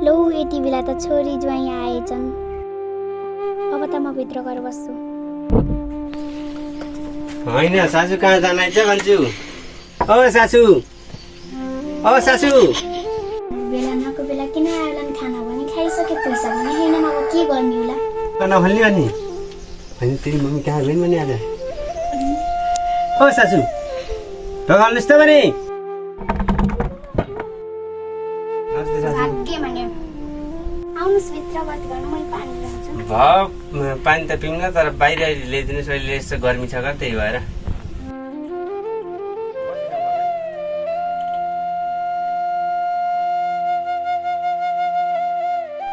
लौ यति बेला त छोरी ज्वाइँ आएछन्। अब त म भित्र गएर बस्छु। होइन सासू कहाँ जानुहुन्छ भन्छु। ओ सासू, ओ सासू। बेला नको बेला किन आएलान्? खाना पनि खाइसके, पैसा पनि छैन, अब के गर्ने होला? नभल्ने अनि होइन तेरी मम्मी कहाँ गइन् भने आज। ओ सासू ढगाल्नुहोस् त भने। भाग्य भने आउनुहोस् भित्र बात गर्नु, मैले पानी ल्याउँछु। पानी त पिउन, तर बाहिर ल्याइदिनुहोस्, अहिले यस्तो गर्मी छ त्यही भएर।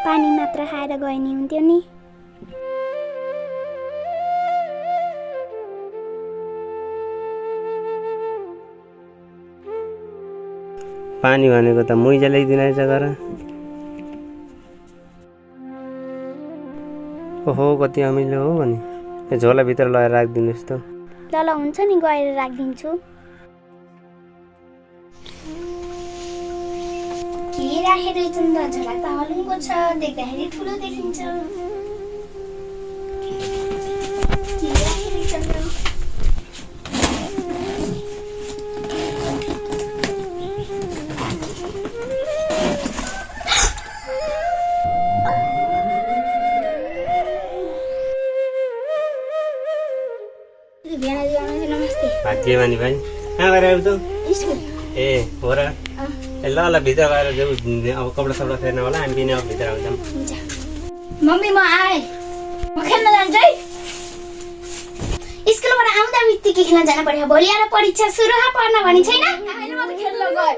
पानी मात्र खाएर गए नि हुन्थ्यो नि। पानी भनेको त मुइजा ल्याइदिनु रहेछ गर। ओहो कति अमिलो हो भने यो झोलाभित्र लगाएर राखिदिनुहोस् त। ल ल हुन्छ नि, गएर राखिदिन्छु। के राखेर रहेछन् त? झोला त हलुङ्गो छ, देख्दाखेरि ठुलो देखिन्छ। के राखेर रहेछन् त? नमस्ते। के भने भाइ कहाँ गएर आयो त? स्कुल। ए हो र। ए ल ल भित्र गएर जाऊ, अब कपडा सपडा फेर्न होला, हामी पनि अब भित्र आउँछौँ। हुन्छ मम्मी, म आएँ, म खेल्न जान्छु है। स्कुलबाट आउँदा बित्तिकै खेल्न जानु पर्यो। भोलि आएर परीक्षा सुरु पर्न भनी छैन? अहिले म त खेल्न गएँ।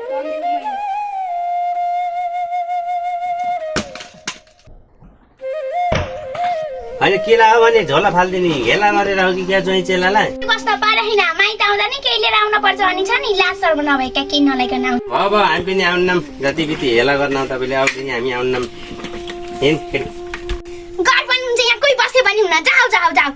होइन के लाग्यो भने झोला फालिदिने, हेला गरेर हो कि क्या ज्वाइँ चेलालाई? कस्तो पारेन, माइत आउँदा नि केही लिएर आउनु पर्छ भनी छ नि। लासहरू नभएका केही नलाइकन आउनु। अब हामी पनि आउन्नौँ, जति बिति हेला गर्न तपाईँले आउँछ नि हामी आउन्नौँ। हिँड घर पनि हुन्छ, यहाँ कोही बस्यो भने हुन। जाऊ जाऊ जाऊ।